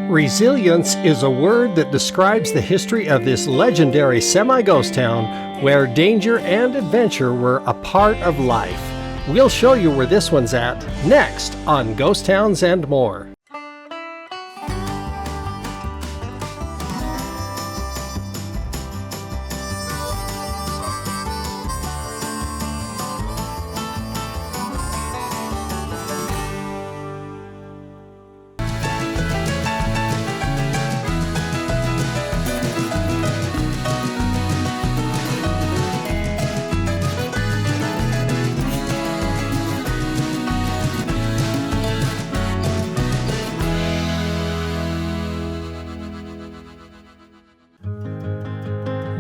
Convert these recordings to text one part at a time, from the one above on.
Resilience is a word that describes the history of this legendary semi-ghost town where danger and adventure were a part of life. We'll show you where this one's at next on Ghost Towns and More.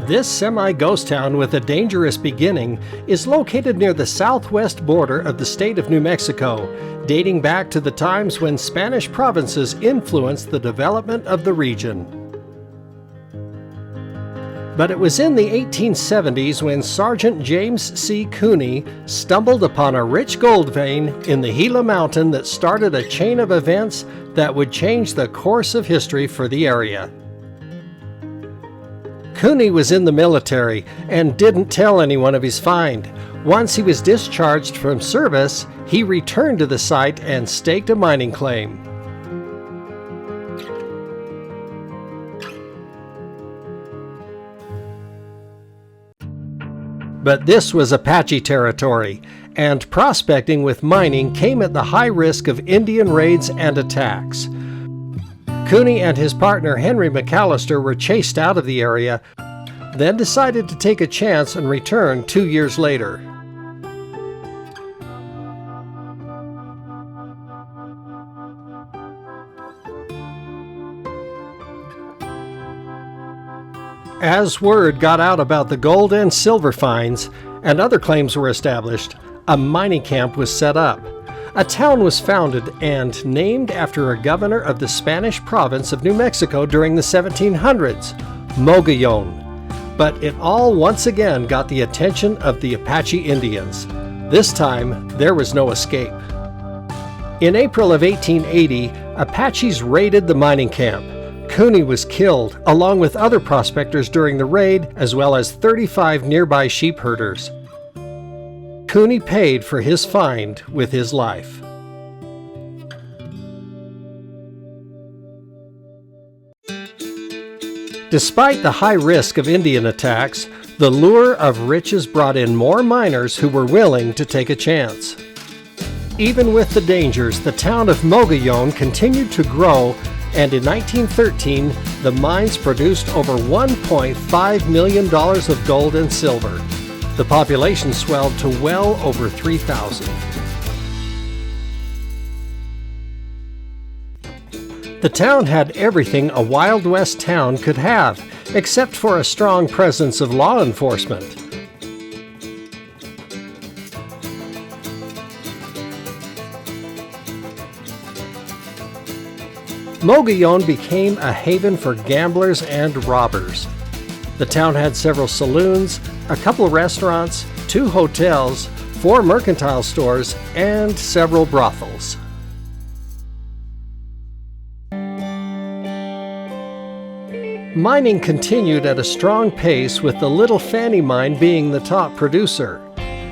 This semi-ghost town with a dangerous beginning is located near the southwest border of the state of New Mexico, dating back to the times when Spanish provinces influenced the development of the region. But it was in the 1870s when Sergeant James C. Cooney stumbled upon a rich gold vein in the Gila Mountain that started a chain of events that would change the course of history for the area. Cooney was in the military and didn't tell anyone of his find. Once he was discharged from service, he returned to the site and staked a mining claim. But this was Apache territory, and prospecting with mining came at the high risk of Indian raids and attacks. Cooney and his partner Henry McAllister were chased out of the area, then decided to take a chance and return 2 years later. As word got out about the gold and silver finds, and other claims were established, a mining camp was set up. A town was founded and named after a governor of the Spanish province of New Mexico during the 1700s, Mogollon. But it all once again got the attention of the Apache Indians. This time, there was no escape. In April of 1880, Apaches raided the mining camp. Cooney was killed, along with other prospectors during the raid, as well as 35 nearby sheep herders. Cooney paid for his find with his life. Despite the high risk of Indian attacks, the lure of riches brought in more miners who were willing to take a chance. Even with the dangers, the town of Mogollon continued to grow, and in 1913, the mines produced over $1.5 million of gold and silver. The population swelled to well over 3,000. The town had everything a Wild West town could have, except for a strong presence of law enforcement. Mogollon became a haven for gamblers and robbers. The town had several saloons, a couple of restaurants, 2 hotels, 4 mercantile stores, and several brothels. Mining continued at a strong pace, with the Little Fanny mine being the top producer.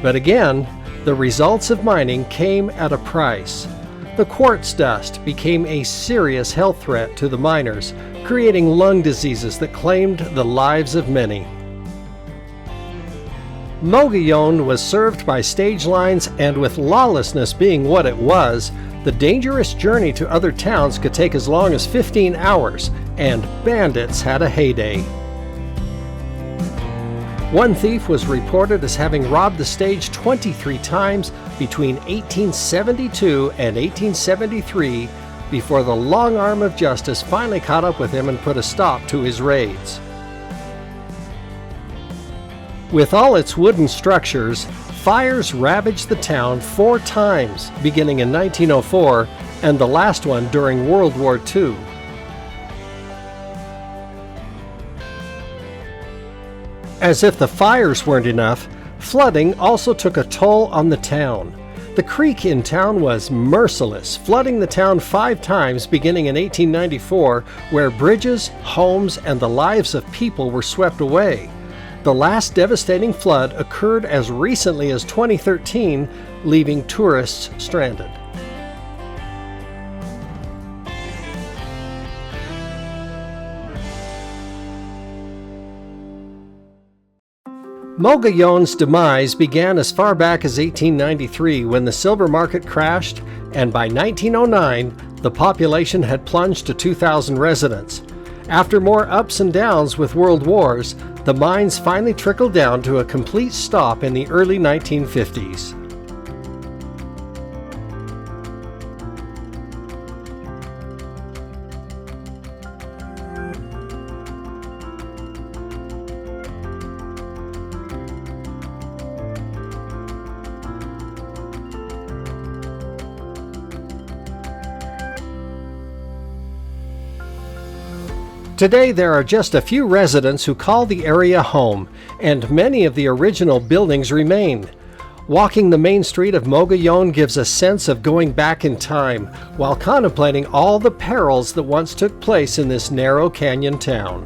But again, the results of mining came at a price. The quartz dust became a serious health threat to the miners, creating lung diseases that claimed the lives of many. Mogollon was served by stage lines, and with lawlessness being what it was, the dangerous journey to other towns could take as long as 15 hours, and bandits had a heyday. One thief was reported as having robbed the stage 23 times between 1872 and 1873 before the long arm of justice finally caught up with him and put a stop to his raids. With all its wooden structures, fires ravaged the town 4 times, beginning in 1904 and the last one during World War II. As if the fires weren't enough, flooding also took a toll on the town. The creek in town was merciless, flooding the town 5 times beginning in 1894, where bridges, homes, and the lives of people were swept away. The last devastating flood occurred as recently as 2013, leaving tourists stranded. Mogollon's demise began as far back as 1893 when the silver market crashed, and by 1909 the population had plunged to 2,000 residents. After more ups and downs with world wars, the mines finally trickled down to a complete stop in the early 1950s. Today there are just a few residents who call the area home, and many of the original buildings remain. Walking the main street of Mogollon gives a sense of going back in time, while contemplating all the perils that once took place in this narrow canyon town.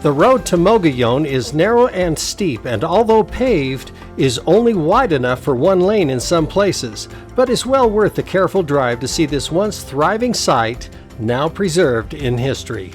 The road to Mogollon is narrow and steep, and although paved, is only wide enough for one lane in some places, but is well worth the careful drive to see this once thriving site, now preserved in history.